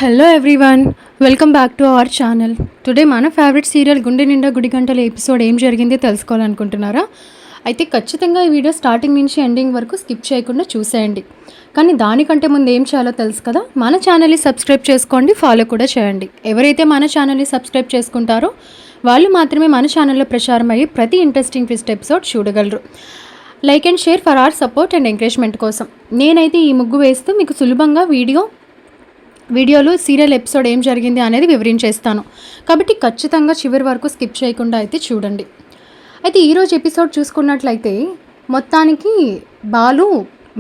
Hello everyone, welcome back to our channel. Today మన favourite serial గుండె నిండా గుడి గంటల ఎపిసోడ్ ఏం జరిగింది తెలుసుకోవాలనుకుంటున్నారా? అయితే ఖచ్చితంగా ఈ వీడియో స్టార్టింగ్ నుంచి ఎండింగ్ వరకు స్కిప్ చేయకుండా చూసేయండి. కానీ దానికంటే ముందు ఏం చేయాలో తెలుసు కదా, మన ఛానల్ని సబ్స్క్రైబ్ చేసుకోండి, ఫాలో కూడా చేయండి. ఎవరైతే మన ఛానల్ని సబ్స్క్రైబ్ చేసుకుంటారో వాళ్ళు మాత్రమే మన ఛానల్లో ప్రచారం అయ్యి ప్రతి ఇంట్రెస్టింగ్ ట్విస్ట్ ఎపిసోడ్ చూడగలరు. Like and share for our support and encouragement కోసం. నేనైతే ఈ ముగ్గు వేస్తూ మీకు సులభంగా వీడియోలో సీరియల్ ఎపిసోడ్ ఏం జరిగింది అనేది వివరించేస్తాను. కాబట్టి ఖచ్చితంగా చివరి వరకు స్కిప్ చేయకుండా అయితే చూడండి. అయితే ఈరోజు ఎపిసోడ్ చూసుకున్నట్లయితే మొత్తానికి బాలు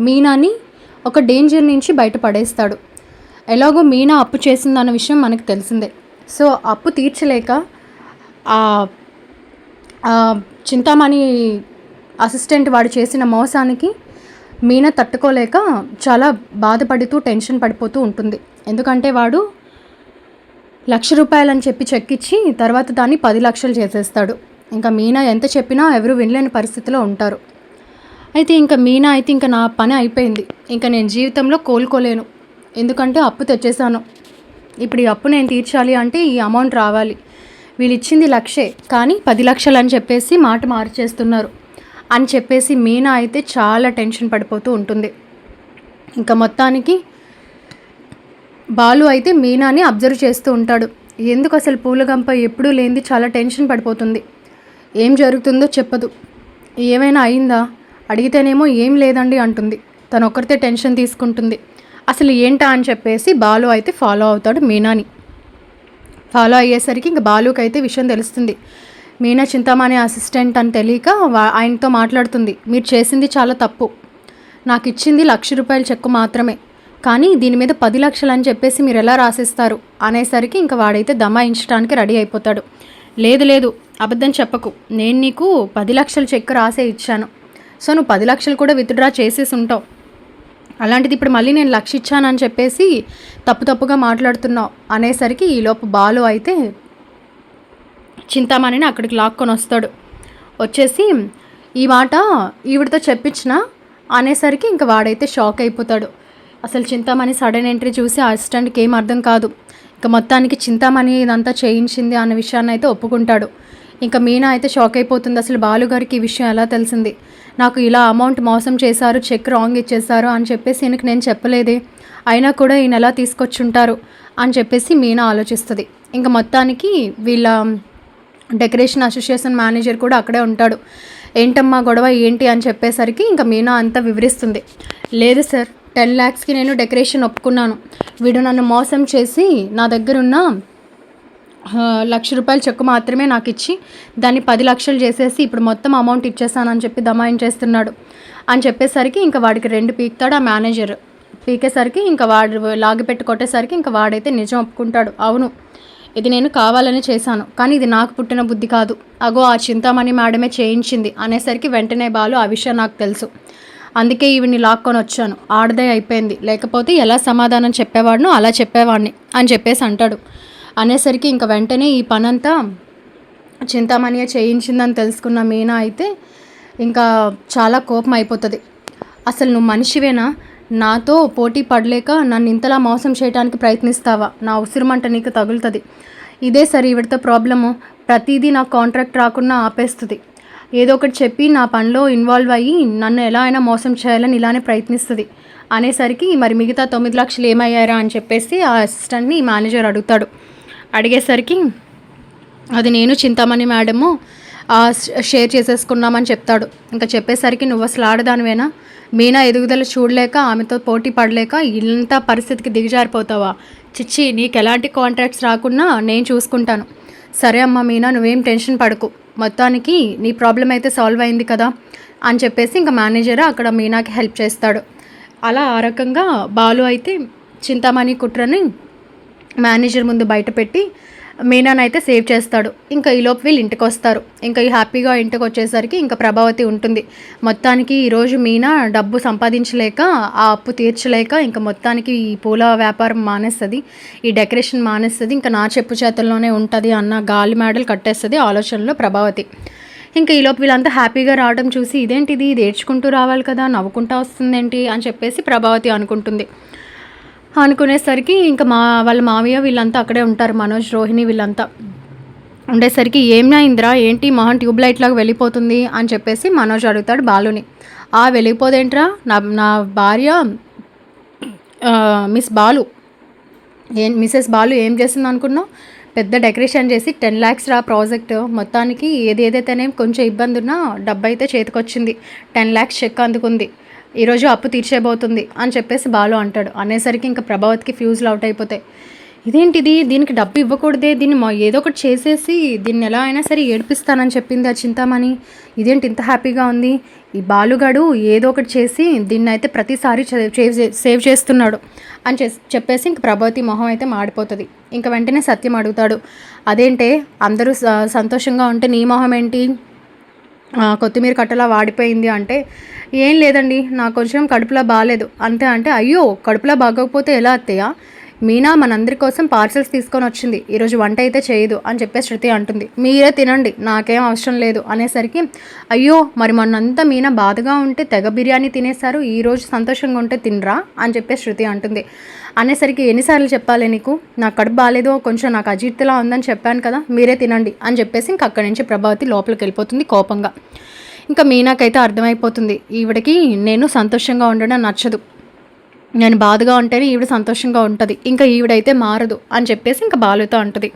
మీనాని ఒక డేంజర్ నుంచి బయటపడేస్తాడు. ఎలాగో మీనా అప్పు చేసిందన్న విషయం మనకు తెలిసిందే. సో అప్పు తీర్చలేక చింతామణి అసిస్టెంట్ వాడు చేసిన మోసానికి మీనా తట్టుకోలేక చాలా బాధపడుతూ టెన్షన్ పడిపోతూ ఉంటుంది. ఎందుకంటే వాడు ₹1,00,000 అని చెప్పి చెక్ ఇచ్చి తర్వాత దాన్ని 10 లక్షలు చేసేస్తాడు. ఇంకా మీనా ఎంత చెప్పినా ఎవరు వినలేని పరిస్థితిలో ఉంటారు. అయితే ఇంకా మీనా అయితే ఇంకా నా పని అయిపోయింది, ఇంకా నేను జీవితంలో కోలుకోలేను, ఎందుకంటే అప్పు తెచ్చేసాను. ఇప్పుడు ఈ అప్పు నేను తీర్చాలి అంటే ఈ అమౌంట్ రావాలి. వీళ్ళు ఇచ్చింది 1,00,000 కానీ 10 లక్షలు అని చెప్పేసి మాట మార్చేస్తున్నారు అని చెప్పేసి మీనా అయితే చాలా టెన్షన్ పడిపోతూ ఉంటుంది. ఇంకా మొత్తానికి బాలు అయితే మీనాని అబ్జర్వ్ చేస్తూ ఉంటాడు. ఎందుకు అసలు పూలగంప ఎప్పుడూ లేనిది చాలా టెన్షన్ పడిపోతుంది, ఏం జరుగుతుందో చెప్పదు, ఏమైనా అయిందా అడిగితేనేమో ఏం లేదండి అంటుంది. తను ఒక్కరితే టెన్షన్ తీసుకుంటుంది. అసలు ఏంటా అని చెప్పేసి బాలు అయితే ఫాలో అవుతాడు మీనాని. ఫాలో అయ్యేసరికి ఇంకా బాలుకి అయితే విషయం తెలుస్తుంది. మీనా చింతామణి అసిస్టెంట్ అని తెలియక ఆయనతో మాట్లాడుతుంది. మీరు చేసింది చాలా తప్పు, నాకు ఇచ్చింది ₹1,00,000 చెక్కు మాత్రమే, కానీ దీని మీద 10 లక్షలు అని చెప్పేసి మీరు ఎలా రాసిస్తారు అనేసరికి ఇంకా వాడైతే దమాయించడానికి రెడీ అయిపోతాడు. లేదు లేదు, అబద్ధం చెప్పకు, నేను నీకు 10 లక్షల చెక్ రాసే ఇచ్చాను. సో నువ్వు 10 లక్షలు కూడా విత్డ్రా చేసేసి ఉంటావు, అలాంటిది ఇప్పుడు మళ్ళీ నేను 1,00,000 ఇచ్చానని చెప్పేసి తప్పుగా మాట్లాడుతున్నావు అనేసరికి ఈలోపు బాలు అయితే చింతామణిని అక్కడికి లాక్కొని వస్తాడు. వచ్చేసి ఈ మాట ఈవిడతో చెప్పించిన అనేసరికి ఇంకా వాడైతే షాక్ అయిపోతాడు. అసలు చింతామణి సడన్ ఎంట్రీ చూసి అసిస్టెంట్కి ఏం అర్థం కాదు. ఇంకా మొత్తానికి చింతామణి ఇదంతా చేయించింది అన్న విషయాన్ని అయితే ఒప్పుకుంటాడు. ఇంకా మీనా అయితే షాక్ అయిపోతుంది. అసలు బాలుగారికి ఈ విషయం ఎలా తెలిసింది, నాకు ఇలా అమౌంట్ మోసం చేశారు, చెక్ రాంగ్ ఇచ్చేశారు అని చెప్పేసి ఈయనకి నేను చెప్పలేదే, అయినా కూడా ఈయన ఎలా తీసుకొచ్చుంటారు అని చెప్పేసి మీనా ఆలోచిస్తుంది. ఇంకా మొత్తానికి వీళ్ళ డెకరేషన్ అసోసియేషన్ మేనేజర్ కూడా అక్కడే ఉంటాడు. ఏంటమ్మా గొడవ ఏంటి అని చెప్పేసరికి ఇంకా మీనా అంతా వివరిస్తుంది. లేదు సార్, 10 lakhsకి నేను డెకరేషన్ ఒప్పుకున్నాను, వీడు నన్ను మోసం చేసి నా దగ్గరున్న ₹1,00,000 చెక్కు మాత్రమే నాకు ఇచ్చి దాన్ని 10 లక్షలు చేసేసి ఇప్పుడు మొత్తం అమౌంట్ ఇచ్చేసానని చెప్పి దమాయించేస్తున్నాడు అని చెప్పేసరికి ఇంకా వాడికి 2 పీకుతాడు ఆ మేనేజర్. పీకేసరికి ఇంకా వాడు లాగిపెట్టి కొట్టేసరికి ఇంకా వాడైతే నిజం ఒప్పుకుంటాడు. అవును, ఇది నేను కావాలని చేశాను, కానీ ఇది నాకు పుట్టిన బుద్ధి కాదు, అగో ఆ చింతామణి మేడమే చేయించింది అనేసరికి వెంటనే బాలు ఆ విషయం నాకు తెలుసు, అందుకే ఈవిని లాక్కొని వచ్చాను, ఆడదే అయిపోయింది, లేకపోతే ఎలా సమాధానం చెప్పేవాడినో అలా చెప్పేవాడిని అని చెప్పేసి అంటాడు. అనేసరికి ఇంకా వెంటనే ఈ పనంతా చింతామణియే చేయించిందని తెలుసుకున్న మీనా అయితే ఇంకా చాలా కోపం అయిపోతుంది. అసలు నువ్వు మనిషివేనా, నాతో పోటీ పడలేక నన్ను ఇంతలా మోసం చేయడానికి ప్రయత్నిస్తావా, నా ఉసిరిమంట నీకు తగులుతుంది. ఇదే సరే ఈవిడతో ప్రాబ్లము, ప్రతిదీ నాకు కాంట్రాక్ట్ రాకుండా ఆపేస్తుంది, ఏదో ఒకటి చెప్పి నా పనిలో ఇన్వాల్వ్ అయ్యి నన్ను ఎలా అయినా మోసం చేయాలని ఇలానే ప్రయత్నిస్తుంది అనేసరికి మరి మిగతా 9 లక్షలు ఏమయ్యారా అని చెప్పేసి ఆ అసిస్టెంట్ని మేనేజర్ అడుగుతాడు. అడిగేసరికి అది నేను చింతామణి మేడము షేర్ చేసేసుకున్నామని చెప్తాడు. ఇంకా చెప్పేసరికి నువ్వు అసలు ఆడదానివేనా, మీనా ఎదుగుదల చూడలేక ఆమెతో పోటీ పడలేక ఇంత పరిస్థితికి దిగజారిపోతావా, చిచ్చి నీకు ఎలాంటి కాంట్రాక్ట్స్ రాకుండా నేను చూసుకుంటాను. సరే అమ్మ మీనా, నువ్వేం టెన్షన్ పడకు, మొత్తానికి నీ ప్రాబ్లం అయితే సాల్వ్ అయింది కదా అని చెప్పేసి ఇంకా మేనేజర్ అక్కడ మీనాకి హెల్ప్ చేస్తాడు. అలా ఆ రకంగా బాలు అయితే చింతామణి కుట్రని మేనేజర్ ముందు బయట పెట్టి మీనానైతే సేవ్ చేస్తాడు. ఇంకా ఈలోపు వీళ్ళు ఇంటికి వస్తారు. ఇంకా ఈ హ్యాపీగా ఇంటికి వచ్చేసరికి ఇంకా ప్రభావతి ఉంటుంది. మొత్తానికి ఈరోజు మీనా డబ్బు సంపాదించలేక ఆ అప్పు తీర్చలేక ఇంకా మొత్తానికి ఈ పూల వ్యాపారం మానేస్తుంది, ఈ డెకరేషన్ మానేస్తుంది, ఇంకా నా చెప్పు చేతుల్లోనే ఉంటుంది అన్న గాలి మేడలు కట్టేస్తుంది ఆలోచనలో ప్రభావతి. ఇంకా ఈలోపు వీళ్ళంతా హ్యాపీగా రావడం చూసి ఇదేంటిది, ఇది ఏడ్చుకుంటూ రావాలి కదా, నవ్వుకుంటూ వస్తుందేంటి అని చెప్పేసి ప్రభావతి అనుకుంటుంది. అనుకునేసరికి ఇంకా వాళ్ళ మావయ్య వీళ్ళంతా అక్కడే ఉంటారు. మనోజ్, రోహిణి వీళ్ళంతా ఉండేసరికి ఏమైందిరా, ఏంటి మొహం ట్యూబ్ లైట్ లాగా వెళ్ళిపోతుంది అని చెప్పేసి మనోజ్ అడుగుతాడు బాలుని. వెళ్ళిపోదేంట్రా, నా నా భార్య మిస్ బాలు మిసెస్ బాలు ఏం చేస్తుంది అనుకున్నావు? పెద్ద డెకరేషన్ చేసి 10 lakhs రా ప్రాజెక్ట్ మొత్తానికి. ఏదైతేనే కొంచెం ఇబ్బంది ఉన్నా డబ్బు అయితే చేతికొచ్చింది. 10 lakhs చెక్ అందుకుంది. ఈరోజు అప్పు తీర్చేయబోతుంది అని చెప్పేసి బాలు అంటాడు. అనేసరికి ఇంకా ప్రభావతికి ఫ్యూజ్లు అవుట్ అయిపోతాయి. ఇదేంటిది, దీనికి డబ్బు ఇవ్వకూడదే, దీన్ని ఏదో ఒకటి చేసేసి దీన్ని ఎలా అయినా సరే ఏడిపిస్తానని చెప్పింది ఆ చింతామణి. ఇదేంటి ఇంత హ్యాపీగా ఉంది, ఈ బాలుగాడు ఏదో ఒకటి చేసి దీన్ని అయితే ప్రతిసారి సేవ్ చేస్తున్నాడు అని చెప్పేసి ఇంక ప్రభావతి మొహం అయితే మాడిపోతుంది. ఇంకా వెంటనే సత్యం అడుగుతాడు, అదేంటే అందరూ సంతోషంగా ఉంటే నీ మొహం ఏంటి కొత్తిమీర కట్టలా వాడిపోయింది అంటే, ఏం లేదండి నాకు కొంచెం కడుపులో బాగాలేదు అంతే. అంటే అయ్యో కడుపులో బాగోకపోతే ఎలా అత్తయ్య, మీనా మనందరి కోసం పార్సల్స్ తీసుకొని వచ్చింది, ఈరోజు వంట అయితే చేయదు అని చెప్పేసి శృతి అంటుంది. మీరే తినండి నాకేం అవసరం లేదు అనేసరికి, అయ్యో మరి మొన్నంతా మీనా బాధగా ఉంటే తెగ బిర్యానీ తినేశారు, ఈరోజు సంతోషంగా ఉంటే తినరా అని చెప్పేసి శృతి అంటుంది. అనేసరికి ఎన్నిసార్లు చెప్పాలి నీకు, నాకు కడుపు బాగాలేదు, కొంచెం నాకు అజీర్తిలా ఉందని చెప్పాను కదా, మీరే తినండి అని చెప్పేసి ఇంక అక్కడి నుంచి ప్రభావతి లోపలికి వెళ్ళిపోతుంది కోపంగా. ఇంకా మీనాకైతే అర్థమైపోతుంది ఈవిడకి నేను సంతోషంగా ఉండడం నచ్చదు, నేను బాధగా ఉంటేనే ఈవిడ సంతోషంగా ఉంటుంది, ఇంకా ఈవిడైతే మారదు అని చెప్పేసి ఇంకా బాలుతో అంటుంది.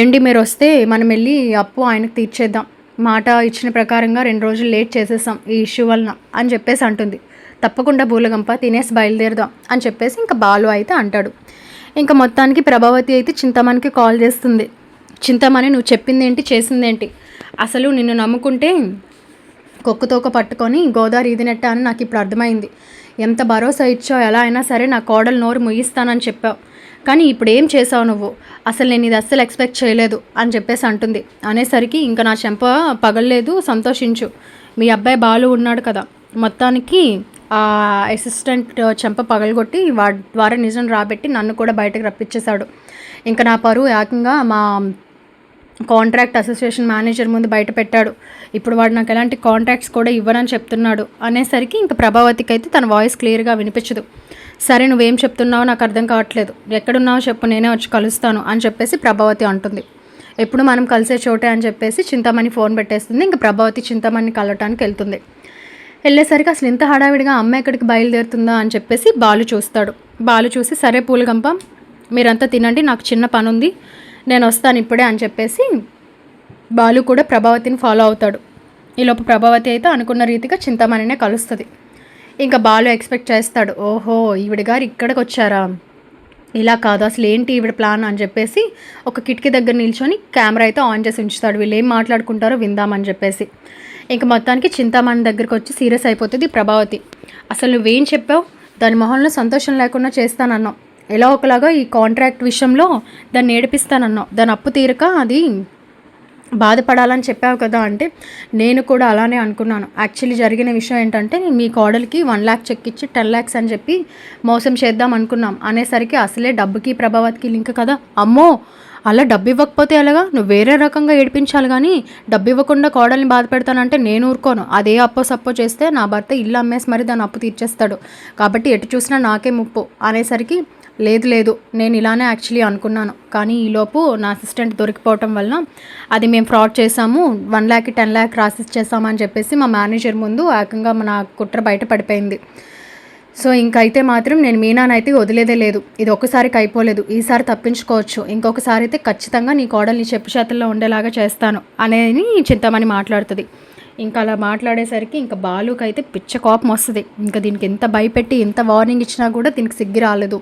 ఏంటి మీరు వస్తే మనం వెళ్ళి అప్పు ఆయనకు తీర్చేద్దాం, మాట ఇచ్చిన ప్రకారంగా 2 రోజులు లేట్ చేసేసాం ఈ ఇష్యూ వలన అని చెప్పేసి అంటుంది. తప్పకుండా బూలగంప తినేసి బయలుదేరదాం అని చెప్పేసి ఇంకా బాలు అయితే అంటాడు. ఇంకా మొత్తానికి ప్రభావతి అయితే చింతామణికి కాల్ చేస్తుంది. చింతామణి నువ్వు చెప్పింది ఏంటి చేసింది ఏంటి, అసలు నిన్ను నమ్ముకుంటే కొక్కుతోక పట్టుకొని గోదావరి ఈదినట్ట అని నాకు ఇప్పుడు అర్థమైంది. ఎంత భరోసా ఇచ్చావు, ఎలా అయినా సరే నా కోడలు నోరు ముగిస్తానని చెప్పావు, కానీ ఇప్పుడు ఏం చేసావు నువ్వు, అసలు నేను ఇది అస్సలు ఎక్స్పెక్ట్ చేయలేదు అని చెప్పేసి అంటుంది. అనేసరికి ఇంకా నా చెంప పగలలేదు, సంతోషించు, మీ అబ్బాయి బాలు ఉన్నాడు కదా, మొత్తానికి ఆ అసిస్టెంట్ చెంప పగలగొట్టి వాడి ద్వారా నిజం రాబెట్టి నన్ను కూడా బయటకు రప్పించేశాడు. ఇంకా నా పరువు ఏకంగా మా కాంట్రాక్ట్ అసోసియేషన్ మేనేజర్ ముందు బయట పెట్టాడు, ఇప్పుడు వాడు నాకు ఎలాంటి కాంట్రాక్ట్స్ కూడా ఇవ్వనని చెప్తున్నాడు. అనేసరికి ఇంకా ప్రభావతికి అయితే తన వాయిస్ క్లియర్గా వినిపించదు. సరే నువ్వేం చెప్తున్నావో నాకు అర్థం కావట్లేదు, ఎక్కడున్నావో చెప్పు నేనే వచ్చి కలుస్తాను అని చెప్పేసి ప్రభావతి అంటుంది. ఎప్పుడు మనం కలిసే చోటే అని చెప్పేసి చింతామణి ఫోన్ పెట్టేస్తుంది. ఇంకా ప్రభావతి చింతామణిని కలవటానికి వెళ్తుంది. వెళ్ళేసరికి అసలు ఇంత హడావిడిగా అమ్మ ఎక్కడికి బయలుదేరుతుందా అని చెప్పేసి బాలు చూస్తాడు. బాలు చూసి సరే పూలగంప మీరంతా తినండి, నాకు చిన్న పని ఉంది, నేను వస్తాను ఇప్పుడే అని చెప్పేసి బాలు కూడా ప్రభావతిని ఫాలో అవుతాడు. ఈలోపు ప్రభావతి అయితే అనుకున్న రీతిగా చింతామణినే కలుస్తుంది. ఇంకా బాలు ఎక్స్పెక్ట్ చేస్తాడు, ఓహో ఈవిడ గారు ఇక్కడికి వచ్చారా, ఇలా కాదు అసలు ఏంటి ఈవిడ ప్లాన్ అని చెప్పేసి ఒక కిటికీ దగ్గర నిల్చొని కెమెరా అయితే ఆన్ చేసి ఉంచుతాడు, వీళ్ళు ఏం మాట్లాడుకుంటారో విందామని చెప్పేసి. ఇంకా మొత్తానికి చింతామణి దగ్గరికి వచ్చి సీరియస్ అయిపోతుంది ప్రభావతి. అసలు నువ్వేం చెప్పావు, దాని మొహంలో సంతోషం లేకుండా చేస్తానన్నావు, ఎలా ఒకలాగా ఈ కాంట్రాక్ట్ విషయంలో దాన్ని ఏడిపిస్తానన్నావు, దాని అప్పు తీరక అది బాధపడాలని చెప్పావు కదా అంటే, నేను కూడా అలానే అనుకున్నాను. యాక్చువల్లీ జరిగిన విషయం ఏంటంటే మీ కోడలికి 1 lakh చెక్ ఇచ్చి 10 lakhs అని చెప్పి మోసం చేద్దాం అనుకున్నాం. అనేసరికి అసలే డబ్బుకి ప్రభావతికి లింక్ కదా, అమ్మో అలా డబ్బు ఇవ్వకపోతే ఎలాగా, నువ్వు వేరే రకంగా ఏడిపించాలి కానీ డబ్బు ఇవ్వకుండా కోడల్ని బాధ పెడతానంటే నేను ఊరుకోను, అదే అప్పో సప్పో చేస్తే నా భర్త ఇల్లు అమ్మేసి మరి దాన్ని అప్పు తీర్చేస్తాడు, కాబట్టి ఎటు చూసినా నాకే ముప్పు. అనేసరికి లేదు నేను ఇలానే యాక్చువల్లీ అనుకున్నాను, కానీ ఈలోపు నా అసిస్టెంట్ దొరికిపోవటం వలన అది మేము ఫ్రాడ్ చేసాము, 1 lakh 10 lakh రాసిచ్చేసామని చెప్పేసి మా మేనేజర్ ముందు ఏకంగా మన కుట్ర బయట పడిపోయింది. సో ఇంకైతే మాత్రం నేను మీనానైతే వదిలేదే లేదు, ఇది ఒక్కసారికి అయిపోలేదు, ఈసారి తప్పించుకోవచ్చు, ఇంకొకసారి అయితే ఖచ్చితంగా నీ కోడల్ని చెప్పు చేతుల్లో ఉండేలాగా చేస్తాను అనేది చింతామణి మాట్లాడుతుంది. ఇంకా అలా మాట్లాడేసరికి ఇంకా బాలుకి అయితే పిచ్చ కోపం వస్తుంది. ఇంకా దీనికి ఎంత భయపెట్టి ఎంత వార్నింగ్ ఇచ్చినా కూడా దీనికి సిగ్గు రాలేదు.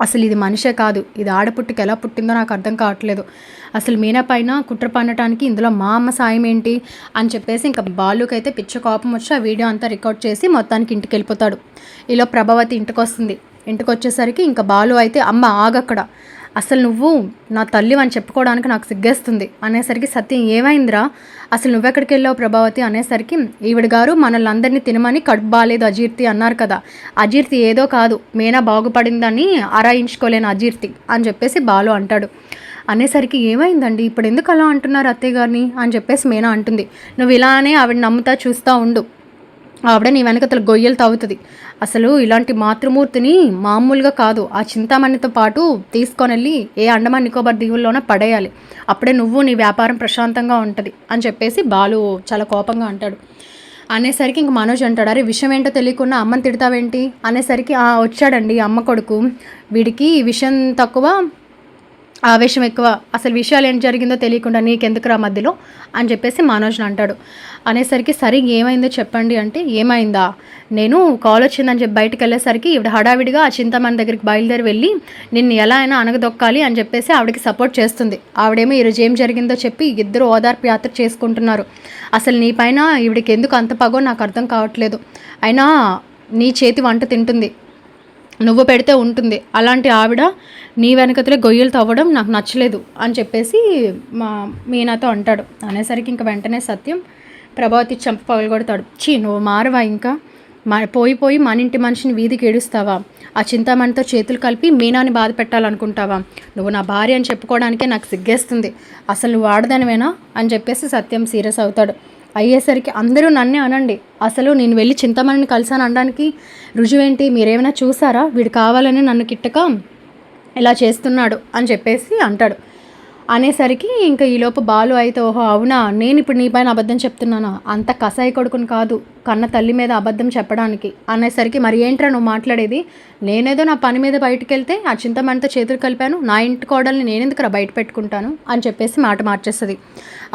అసలు ఇది మనిషే కాదు, ఇది ఆడపుట్టుకి ఎలా పుట్టిందో నాకు అర్థం కావట్లేదు, అసలు మీనా పైన కుట్ర పన్నటానికి ఇందులో మా అమ్మ సాయం ఏంటి అని చెప్పేసి ఇంకా బాలుకి అయితే పిచ్చ కోపం వచ్చి ఆ వీడియో అంతా రికార్డ్ చేసి మొత్తానికి ఇంటికి వెళ్ళిపోతాడు. ఇలా ప్రభావతి ఇంటికి వస్తుంది. ఇంటికి వచ్చేసరికి ఇంకా బాలు అయితే అమ్మ ఆగక్కడ, అసలు నువ్వు నా తల్లి అని చెప్పుకోవడానికి నాకు సిగ్గేస్తుంది అనేసరికి సత్యం ఏమైందిరా, అసలు నువ్వెక్కడికి వెళ్ళావు ప్రభావతి అనేసరికి ఈవిడ గారు మనల్ని అందరినీ తినమని కడుపు బాలేదు అజీర్తి అన్నారు కదా, అజీర్తి ఏదో కాదు మీనా బాగుపడిందని ఆరాయించుకోలేని అజీర్తి అని చెప్పేసి బాలు అంటాడు. అనేసరికి ఏమైందండి ఇప్పుడు ఎందుకు అలా అంటున్నారు అత్తయ్య గారిని అని చెప్పేసి మీనా అంటుంది. నువ్వు ఇలానే ఆవిడ నమ్ముతా చూస్తూ ఉండు, ఆవిడ నీ వెనకతల గొయ్యలు తవ్వుతుంది, అసలు ఇలాంటి మాతృమూర్తిని మామూలుగా కాదు, ఆ చింతామణితో పాటు తీసుకొని వెళ్ళి ఏ అండమాన్ నికోబార్ దీవుల్లోనే పడేయాలి, అప్పుడే నువ్వు నీ వ్యాపారం ప్రశాంతంగా ఉంటుంది అని చెప్పేసి బాలు చాలా కోపంగా అంటాడు. అనేసరికి ఇంక మనోజ్ అంటాడు, అరే విషయం ఏంటో తెలియకుండా అమ్మని తిడతావేంటి అనేసరికి, వచ్చాడండి అమ్మ కొడుకు, వీడికి విషయం తక్కువ ఆవేశం ఎక్కువ, అసలు విషయాలు ఏం జరిగిందో తెలియకుండా నీకెందుకురా మధ్యలో అని చెప్పేసి మనోజ్ని అంటాడు. అనేసరికి సరే ఏమైందో చెప్పండి అంటే, ఏమైందా, నేను కాల్ వచ్చిందని చెప్పి బయటకు వెళ్ళేసరికి ఈవిడ హడావిడిగా ఆ చింతామణి దగ్గరికి బయలుదేరి వెళ్ళి నిన్ను ఎలా అయినా అనగదొక్కాలి అని చెప్పేసి ఆవిడకి సపోర్ట్ చేస్తుంది. ఆవిడేమో ఈరోజు ఏం జరిగిందో చెప్పి ఇద్దరు ఓదార్పు యాత్ర చేసుకుంటున్నారు. అసలు నీ పైన ఈవిడికి ఎందుకు అంత పగో నాకు అర్థం కావట్లేదు, అయినా నీ చేతి వంట తింటుంది, నువ్వు పెడితే ఉంటుంది, అలాంటి ఆవిడ నీ వెనకతలే గొయ్యలు తవ్వడం నాకు నచ్చలేదు అని చెప్పేసి మీనాతో అంటాడు. అనేసరికి ఇంక వెంటనే సత్యం ప్రభావతి చంప పగలగొడతాడు. నువ్వు మారవా, ఇంకా పోయి మన ఇంటి మనిషిని వీధికి ఏడుస్తావా, ఆ చింతామణితో చేతులు కలిపి మీనాని బాధ పెట్టాలనుకుంటావా, నువ్వు నా భార్య అని చెప్పుకోవడానికే నాకు సిగ్గేస్తుంది, అసలు నువ్వు ఆడదానివేనా అని చెప్పేసి సత్యం సీరియస్ అవుతాడు. అయ్యేసరికి అందరూ నన్నే అనండి, అసలు నేను వెళ్ళి చింతామణిని కలిసాను అనడానికి రుజువేంటి, మీరేమైనా చూసారా, వీడు కావాలని నన్ను కిట్టక ఇలా చేస్తున్నాడు అని చెప్పేసి అంటాడు. అనేసరికి ఇంకా ఈలోపు బాలు అయితే, ఓహో అవునా, నేను ఇప్పుడు నీ పైన అబద్ధం చెప్తున్నానా, అంత కసాయి కొడుకుని కాదు కన్న తల్లి మీద అబద్ధం చెప్పడానికి అనేసరికి, మరి ఏంట్రా నువ్వు మాట్లాడేది, నేనేదో నా పని మీద బయటకు వెళ్తే ఆ చింతమణితో చేతులు కలిపాను, నా ఇంటి కోడల్ని నేనెందుకు బయట పెట్టుకుంటాను అని చెప్పేసి మాట మార్చేస్తుంది.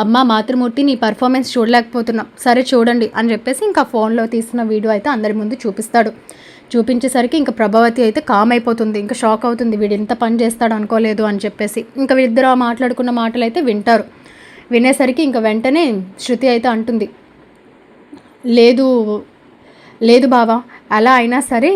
అమ్మ మాతృమూర్తి నీ పర్ఫార్మెన్స్ చూడలేకపోతున్నాం, సరే చూడండి అని చెప్పేసి ఇంకా ఫోన్లో తీసిన వీడియో అయితే అందరి ముందు చూపిస్తాడు. చూపించేసరికి ఇంకా ప్రభావతి అయితే కామ్ అయిపోతుంది, ఇంకా షాక్ అవుతుంది, వీడు ఇంత పని చేస్తాడు అనుకోలేదు అని చెప్పేసి. ఇంకా వీళ్ళిద్దరు మాట్లాడుకున్న మాటలు అయితే వింటారు. వినేసరికి ఇంకా వెంటనే శృతి అయితే అంటుంది, లేదు బావా, అలా అయినా సరే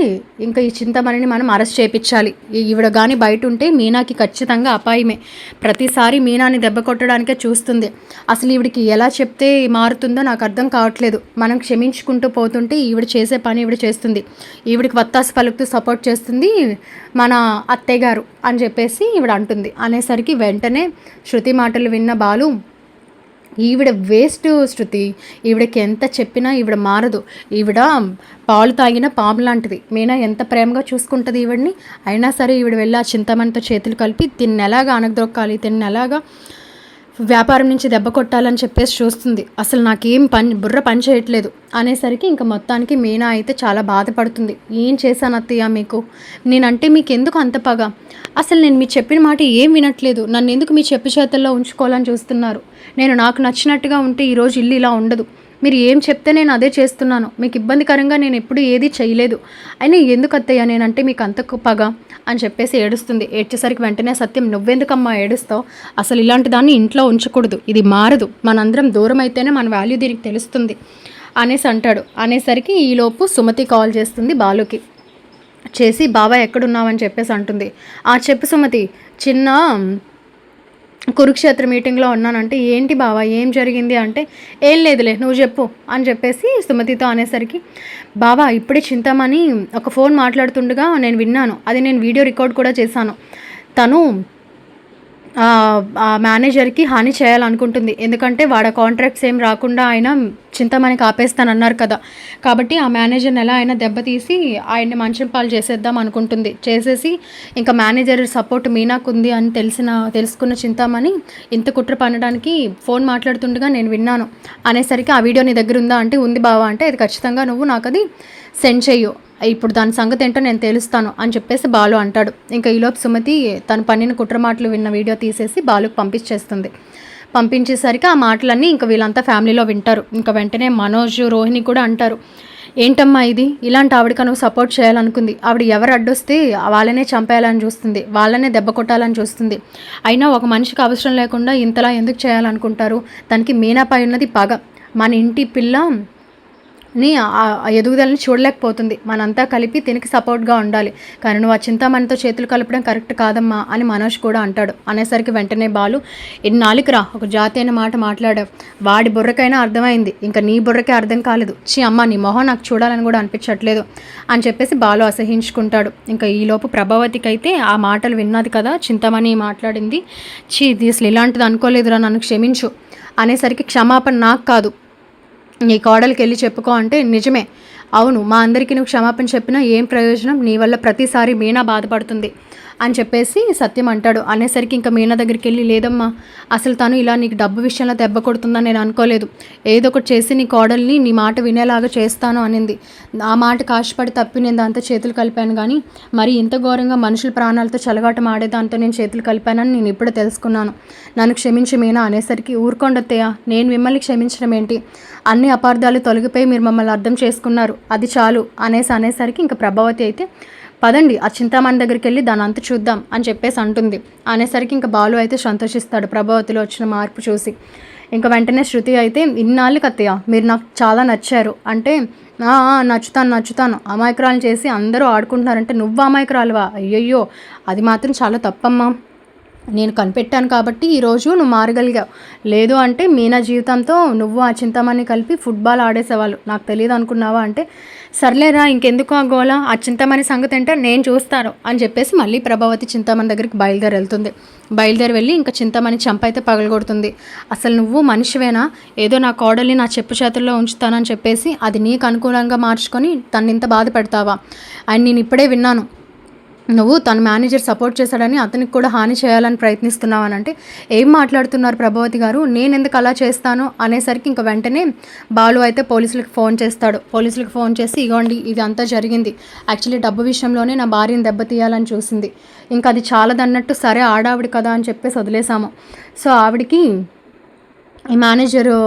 ఇంకా ఈ చింతమణిని మనం అరెస్ట్ చేయించాలి, ఈవిడ కానీ బయట ఉంటే మీనాకి ఖచ్చితంగా అపాయమే, ప్రతిసారి మీనాని దెబ్బ కొట్టడానికే చూస్తుంది, అసలు ఈవిడికి ఎలా చెప్తే మారుతుందో నాకు అర్థం కావట్లేదు, మనం క్షమించుకుంటూ పోతుంటే ఈవిడ చేసే పని ఈవిడ చేస్తుంది, ఈవిడికి వత్తాసు పలుకుతూ సపోర్ట్ చేస్తుంది మన అత్తయ్య గారు అని చెప్పేసి ఈవిడ అంటుంది. అనేసరికి వెంటనే శృతి మాటలు విన్న బాలు, ఈవిడ వేస్ట్ శృతి, ఈవిడకి ఎంత చెప్పినా ఈవిడ మారదు, ఈవిడ పాలు తాగిన పాము లాంటిది, మీనా ఎంత ప్రేమగా చూసుకుంటుంది ఈవిడిని, అయినా సరే ఈవిడ వెళ్ళి ఆ చింతమణితో చేతులు కలిపి తిన్ని ఎలాగా అనగదొక్కాలి, తిన్ని ఎలాగా వ్యాపారం నుంచి దెబ్బ కొట్టాలని చెప్పేసి చూస్తుంది, అసలు నాకేం బుర్ర పని చేయట్లేదు అనేసరికి ఇంకా మొత్తానికి మీనా అయితే చాలా బాధపడుతుంది. ఏం చేశాను అత్తయ్య మీకు, నేనంటే మీకు ఎందుకు అంత పగ, అసలు నేను మీరు చెప్పిన మాట ఏం వినట్లేదు, నన్ను ఎందుకు మీ చెప్పు చేతుల్లో ఉంచుకోవాలని చూస్తున్నారు, నేను నాకు నచ్చినట్టుగా ఉంటే ఈరోజు ఇల్లు ఇలా ఉండదు, మీరు ఏం చెప్తే నేను అదే చేస్తున్నాను, మీకు ఇబ్బందికరంగా నేను ఎప్పుడు ఏది చేయలేదు, అయినా ఎందుకు అత్తయ్య నేనంటే మీకు అంత పగ అని చెప్పేసి ఏడుస్తుంది. ఏడ్చేసరికి వెంటనే సత్యం, నువ్వెందుకమ్మా ఏడుస్తావు, అసలు ఇలాంటి దాన్ని ఇంట్లో ఉంచకూడదు, ఇది మారదు, మనందరం దూరం అయితేనే మన వాల్యూ దీనికి తెలుస్తుంది అనేసి అంటాడు. అనేసరికి ఈలోపు సుమతి కాల్ చేస్తుంది బాలుకి, చేసి బాబా ఎక్కడున్నావని చెప్పేసి అంటుంది. చెప్పు సుమతి, చిన్న కురుక్షేత్ర మీటింగ్లో ఉన్నానంటే, ఏంటి బావా ఏం జరిగింది అంటే, ఏం లేదులే నువ్వు చెప్పు అని చెప్పేసి సుమతితో అనేసరికి, బావా ఇప్పుడే చింతామణి ఒక ఫోన్ మాట్లాడుతుండగా నేను విన్నాను, అది నేను వీడియో రికార్డ్ కూడా చేశాను, తను ఆ మేనేజర్కి హాని చేయాలనుకుంటుంది, ఎందుకంటే వాడ కాంట్రాక్ట్స్ ఏం రాకుండా ఆయన చింతమణికి ఆపేస్తానన్నారు కదా, కాబట్టి ఆ మేనేజర్ని ఎలా అయినా దెబ్బతీసి ఆయన్ని మంచం పాలు చేసేద్దాం అనుకుంటుంది. చేసేసి ఇంకా మేనేజర్ సపోర్ట్ మీనాకు ఉంది అని తెలుసుకున్న చింతామణి ఇంత కుట్ర పనడానికి ఫోన్ మాట్లాడుతుండగా నేను విన్నాను అనేసరికి, ఆ వీడియో నీ దగ్గర ఉందా అంటే, ఉంది బావా అంటే, అది ఖచ్చితంగా నువ్వు నాకు అది సెండ్ చెయ్యు, ఇప్పుడు దాని సంగతి ఏంటో నేను తెలుస్తాను అని చెప్పేసి బాలు అంటాడు. ఇంకా ఈలోపు సుమతి తను పన్నిన కుట్ర మాటలు విన్న వీడియో తీసేసి బాలుకు పంపించేస్తుంది. పంపించేసరికి ఆ మాటలన్నీ ఇంకా వీళ్ళంతా ఫ్యామిలీలో వింటారు. ఇంకా వెంటనే మనోజ్ రోహిణి కూడా అంటారు, ఏంటమ్మా ఇది, ఇలాంటి ఆవిడకి నువ్వు సపోర్ట్ చేయాలనుకుంది, ఆవిడ ఎవరు అడ్డొస్తే వాళ్ళనే చంపేయాలని చూస్తుంది, వాళ్ళనే దెబ్బ కొట్టాలని చూస్తుంది, అయినా ఒక మనిషికి అవసరం లేకుండా ఇంతలా ఎందుకు చేయాలనుకుంటారు, తనకి మీనాపై ఉన్నది పగ, మన ఇంటి పిల్ల నీ ఎదుగుదలని చూడలేకపోతుంది, మనంతా కలిపి తినికి సపోర్ట్గా ఉండాలి, కానీ నువ్వు ఆ చింతామణితో చేతులు కలపడం కరెక్ట్ కాదమ్మా అని మనోజ్ కూడా అంటాడు. అనేసరికి వెంటనే బాలు, ఇన్నాళ్ళకి రా ఒక జాతి అయిన మాట మాట్లాడావు, వాడి బుర్రకైనా అర్థమైంది, ఇంకా నీ బుర్రకే అర్థం కాలేదు, అమ్మ నీ మొహం నాకు చూడాలని కూడా అనిపించట్లేదు అని చెప్పేసి బాలు అసహించుకుంటాడు. ఇంకా ఈలోపు ప్రభావతికి అయితే ఆ మాటలు విన్నది కదా చింతామణి మాట్లాడింది, ఇది అసలు ఇలాంటిది అనుకోలేదురా, నన్ను క్షమించు అనేసరికి, క్షమాపణ నాకు కాదు నీ కోడలికి వెళ్ళి చెప్పుకో అంటే, నిజమే అవును, మా అందరికీ నువ్వు క్షమాపణ చెప్పినా ఏం ప్రయోజనం, నీ వల్ల ప్రతిసారి మీనా బాధపడుతుంది అని చెప్పేసి సత్యం అంటాడు. అనేసరికి ఇంకా మీనా దగ్గరికి వెళ్ళి, లేదమ్మా, అసలు తను ఇలా నీకు డబ్బు విషయంలో దెబ్బ కొడుతుందని నేను అనుకోలేదు. ఏదో ఒకటి చేసి నీ కోడల్ని నీ మాట వినేలాగా చేస్తాను అనింది. ఆ మాటకు ఆశపడి తప్పి నేను దాంతో చేతులు కలిపాను, కానీ మరి ఇంత ఘోరంగా మనుషుల ప్రాణాలతో చెలగాటం ఆడేదాంతో నేను చేతులు కలిపానని నేను ఇప్పుడే తెలుసుకున్నాను. నన్ను క్షమించి మీనా అనేసరికి, ఊరుకోండత్తయ్య, నేను మిమ్మల్ని క్షమించడం ఏంటి, అన్ని అపార్థాలు తొలగిపోయి మీరు మమ్మల్ని అర్థం చేసుకున్నారు, అది చాలు అనేసరికి ఇంకా ప్రభావతి అయితే, పదండి ఆ చింతామణి దగ్గరికి వెళ్ళి దాని అంత చూద్దాం అని చెప్పేసి అంటుంది. అనేసరికి ఇంకా బాలు అయితే సంతోషిస్తాడు ప్రభావతిలో వచ్చిన మార్పు చూసి. ఇంకా వెంటనే శృతి అయితే, ఇన్నాళ్ళకి అత్తయ్య మీరు నాకు చాలా నచ్చారు అంటే, నచ్చుతాను, అమాయకురాలు చేసి అందరూ ఆడుకుంటున్నారంటే నువ్వు అమాయకురాలువా, అయ్యయ్యో అది మాత్రం చాలా తప్పమ్మా, నేను కనిపెట్టాను కాబట్టి ఈరోజు నువ్వు మారగలిగావు, లేదు అంటే మీనా జీవితంతో నువ్వు ఆ చింతామణి కలిపి ఫుట్బాల్ ఆడేసేవాళ్ళు, నాకు తెలియదు అనుకున్నావా అంటే, సర్లేరా ఇంకెందుకు ఆ గోల, ఆ చింతామణి సంగతి అంటే నేను చూస్తాను అని చెప్పేసి మళ్ళీ ప్రభావతి చింతామణి దగ్గరికి బయలుదేరి వెళ్ళి ఇంకా చింతామణి చంప అయితే పగలగొడుతుంది. అసలు నువ్వు మనిషివేనా, ఏదో నా కోడల్ని నా చెప్పు చేతుల్లో ఉంచుతానని చెప్పేసి అది నీకు అనుకూలంగా మార్చుకొని తన్నింత బాధ పెడతావా, అండ్ నేను ఇప్పుడే విన్నాను నువ్వు తన మేనేజర్ సపోర్ట్ చేశాడని అతనికి కూడా హాని చేయాలని ప్రయత్నిస్తున్నావు అని అంటే, ఏం మాట్లాడుతున్నారు ప్రభావతి గారు, నేను ఎందుకు అలా చేస్తాను అనేసరికి ఇంకా వెంటనే బాలు అయితే పోలీసులకు ఫోన్ చేసి, ఇగోండి ఇది అంతా జరిగింది, యాక్చువల్లీ డబ్బు విషయంలోనే నా భార్యను దెబ్బతీయాలని చూసింది, ఇంకా అది చాలదన్నట్టు సరే ఆడావిడి కదా అని చెప్పేసి వదిలేసాము. సో ఆవిడికి ఈ మేనేజరు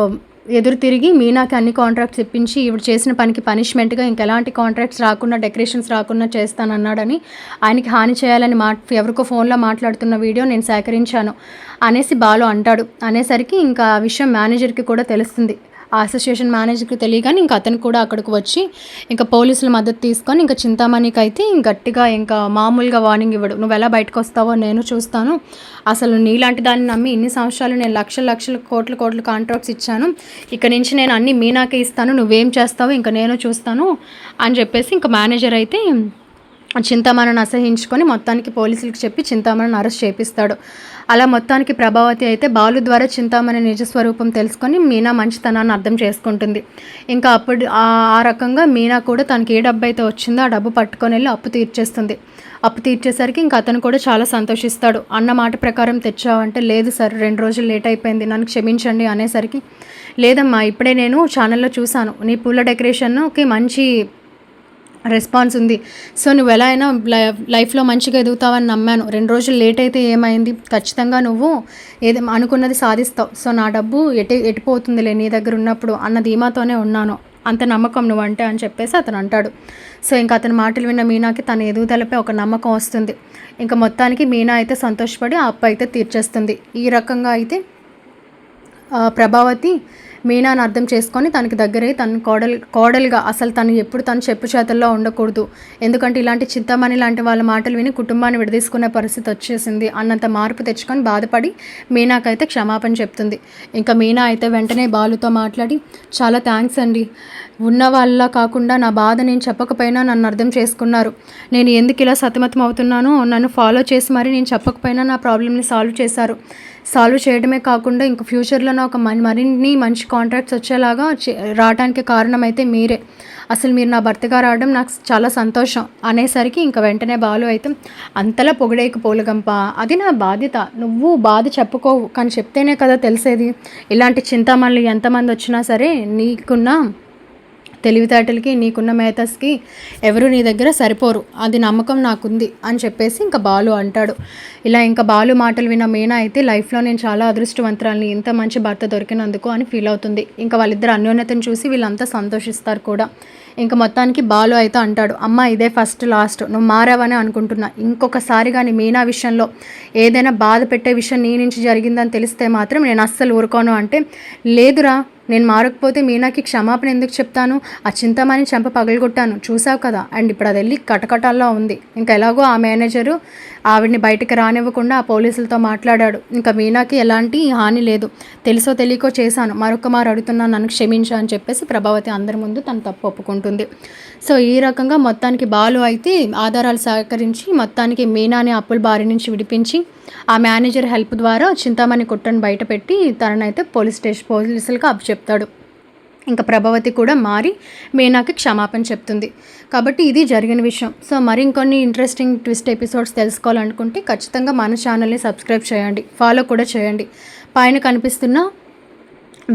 ఎదురు తిరిగి మీనాకి అన్ని కాంట్రాక్ట్స్ ఇప్పించి ఈవిడ చేసిన పనికి పనిష్మెంట్గా ఇంకెలాంటి కాంట్రాక్ట్స్ రాకుండా, డెకరేషన్స్ రాకుండా చేస్తానన్నాడని, ఆయనకి హాని చేయాలని ఎవరికో ఫోన్లో మాట్లాడుతున్న వీడియో నేను సేకరించాను అనేసి బాలు అంటాడు. అనేసరికి ఇంకా ఆ విషయం మేనేజర్కి కూడా తెలుస్తుంది. ఆ అసోసియేషన్ మేనేజర్కి తెలియగానే ఇంకా అతను కూడా అక్కడికి వచ్చి ఇంకా పోలీసుల మద్దతు తీసుకొని ఇంకా చింతామణికి అయితే గట్టిగా ఇంకా మామూలుగా వార్నింగ్ ఇవ్వడు, నువ్వు ఎలా బయటకు వస్తావో నేను చూస్తాను, అసలు నీలాంటి దాన్ని నమ్మి ఇన్ని సంవత్సరాలు నేను లక్షల కోట్ల కాంట్రాక్ట్స్ ఇచ్చాను, ఇక నుంచి నేను అన్ని మీనాకే ఇస్తాను, నువ్వేం చేస్తావో ఇంకా నేను చూస్తాను అని చెప్పేసి ఇంకా మేనేజర్ అయితే చింతామణిని అసహించుకొని మొత్తానికి పోలీసులకు చెప్పి చింతామణిని అరెస్ట్ చేపిస్తాడు. అలా మొత్తానికి ప్రభావతి అయితే బాలు ద్వారా చింతామణి నిజస్వరూపం తెలుసుకొని మీనా మంచితనాన్ని అర్థం చేసుకుంటుంది. ఇంకా అప్పుడు ఆ రకంగా మీనా కూడా తనకి ఏ డబ్బు అయితే వచ్చిందో ఆ డబ్బు పట్టుకొని వెళ్ళి అప్పు తీర్చేస్తుంది. అప్పు తీర్చేసరికి ఇంకా అతను కూడా చాలా సంతోషిస్తాడు. అన్న మాట ప్రకారం తెచ్చావంటే, లేదు సార్ 2 రోజులు లేట్ అయిపోయింది, నన్ను క్షమించండి అనేసరికి, లేదమ్మా ఇప్పుడే నేను ఛానల్లో చూశాను నీ పూల డెకరేషన్కి మంచి రెస్పాన్స్ ఉంది, సో నువ్వు ఎలా అయినా లైఫ్లో మంచిగా ఎదుగుతావని నమ్మాను, 2 రోజులు లేట్ అయితే ఏమైంది, ఖచ్చితంగా నువ్వు ఏదో అనుకున్నది సాధిస్తావు, సో నా డబ్బు ఎటుపోతుందిలే నీ దగ్గర ఉన్నప్పుడు అన్న ధీమాతోనే ఉన్నాను, అంత నమ్మకం నువ్వంటే అని చెప్పేసి అతను అంటాడు. సో ఇంకా అతని మాటలు విన్న మీనాకి తన ఎదుగుదలపై ఒక నమ్మకం వస్తుంది. ఇంకా మొత్తానికి మీనా అయితే సంతోషపడి ఆ అప్పు అయితే తీర్చేస్తుంది. ఈ రకంగా అయితే ప్రభావతి మీనాను అర్థం చేసుకొని తనకి దగ్గరే తన కోడలిగా అసలు తను ఎప్పుడు తను చెప్పు చేతల్లో ఉండకూడదు, ఎందుకంటే ఇలాంటి చింతామణి లాంటి వాళ్ళ మాటలు విని కుటుంబాన్ని విడదీసుకునే పరిస్థితి వచ్చేసింది అన్నంత మార్పు తెచ్చుకొని బాధపడి మీనాకైతే క్షమాపణ చెప్తుంది. ఇంకా మీనా అయితే వెంటనే బాలుతో మాట్లాడి, చాలా థ్యాంక్స్ అండి, ఉన్న వాళ్ళ కాకుండా నా బాధ నేను చెప్పకపోయినా నన్ను అర్థం చేసుకున్నారు, నేను ఎందుకు ఇలా సతమతం అవుతున్నానో నన్ను ఫాలో చేసి మరి నేను చెప్పకపోయినా నా ప్రాబ్లమ్ని సాల్వ్ చేయడమే కాకుండా ఇంక ఫ్యూచర్లో ఒక మరిన్ని మంచి కాంట్రాక్ట్స్ వచ్చేలాగా రావడానికి కారణమైతే మీరే, అసలు మీరు నా భర్తగా రావడం నాకు చాలా సంతోషం అనేసరికి ఇంకా వెంటనే బాలు అయితే, అంతలా పొగిడేకు పోలుగంప, అది నా బాధ్యత, నువ్వు బాధ చెప్పుకోవు కానీ చెప్తేనే కదా తెలిసేది, ఇలాంటి చింతామణులు ఎంతమంది వచ్చినా సరే నీకున్న తెలివితేటలకి నీకున్న మేధస్కి ఎవరు నీ దగ్గర సరిపోరు, అది నమ్మకం నాకుంది అని చెప్పేసి ఇంకా బాలు అంటాడు. ఇలా ఇంకా బాలు మాటలు విన్న మీనా అయితే లైఫ్లో నేను చాలా అదృష్టవంతురాలని, ఇంత మంచి భర్త దొరికినందుకు అని ఫీల్ అవుతుంది. ఇంకా వాళ్ళిద్దరు అన్యోన్యతను చూసి వీళ్ళంతా సంతోషిస్తారు కూడా. ఇంకా మొత్తానికి బాలు అయితే అంటాడు, అమ్మ ఇదే ఫస్ట్ లాస్ట్, నువ్వు మారావని అనుకుంటున్నా, ఇంకొకసారి కానీ మీనా విషయంలో ఏదైనా బాధ పెట్టే విషయం నీ నుంచి జరిగిందని తెలిస్తే మాత్రం నేను అస్సలు ఊరుకోను అంటే, లేదురా నేను మారకపోతే మీనాకి క్షమాపణ ఎందుకు చెప్తాను, ఆ చింతామణి చంప పగలగొట్టాను చూసావు కదా, అండ్ ఇప్పుడు అది వెళ్ళి కటకటాల్లో ఉంది, ఇంకా ఎలాగో ఆ మేనేజరు ఆవిడ్ని బయటకు రానివ్వకుండా ఆ పోలీసులతో మాట్లాడాడు, ఇంకా మీనాకి ఎలాంటి హాని లేదు, తెలుసో తెలియకో చేశాను, మరొక మారు అడుగుతున్నాను నన్ను క్షమించా అని చెప్పేసి ప్రభావతి అందరి ముందు తను తప్పు ఒప్పుకుంటుంది. సో ఈ రకంగా మొత్తానికి బాలు అయితే ఆధారాలు సేకరించి మొత్తానికి మీనాని అప్పుల బారి నుంచి విడిపించి ఆ మేనేజర్ హెల్ప్ ద్వారా చింతామణి కుట్రను బయటపెట్టి తననైతే పోలీసులకు అప్పచెప్తాడు. ఇంకా ప్రభావతి కూడా మారి మీనాకి క్షమాపణ చెప్తుంది. కాబట్టి ఇది జరిగిన విషయం. సో మరికొన్ని ఇంట్రెస్టింగ్ ట్విస్ట్ ఎపిసోడ్స్ తెలుసుకోవాలనుకుంటే ఖచ్చితంగా మన ఛానల్ని సబ్స్క్రైబ్ చేయండి, ఫాలో కూడా చేయండి. పైన కనిపిస్తున్న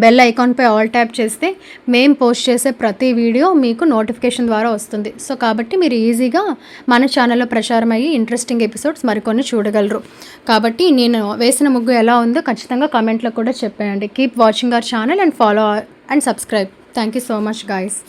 బెల్ ఐకాన్పై ఆల్ ట్యాప్ చేస్తే మేము పోస్ట్ చేసే ప్రతి వీడియో మీకు నోటిఫికేషన్ ద్వారా వస్తుంది. సో కాబట్టి మీరు ఈజీగా మన ఛానల్లో ప్రచారం అయ్యి ఇంట్రెస్టింగ్ ఎపిసోడ్స్ మరికొన్ని చూడగలరు. కాబట్టి నేను వేసిన ముగ్గు ఎలా ఉందో ఖచ్చితంగా కామెంట్లో కూడా చెప్పేయండి. Keep watching our channel and follow and subscribe. Thank you so much guys.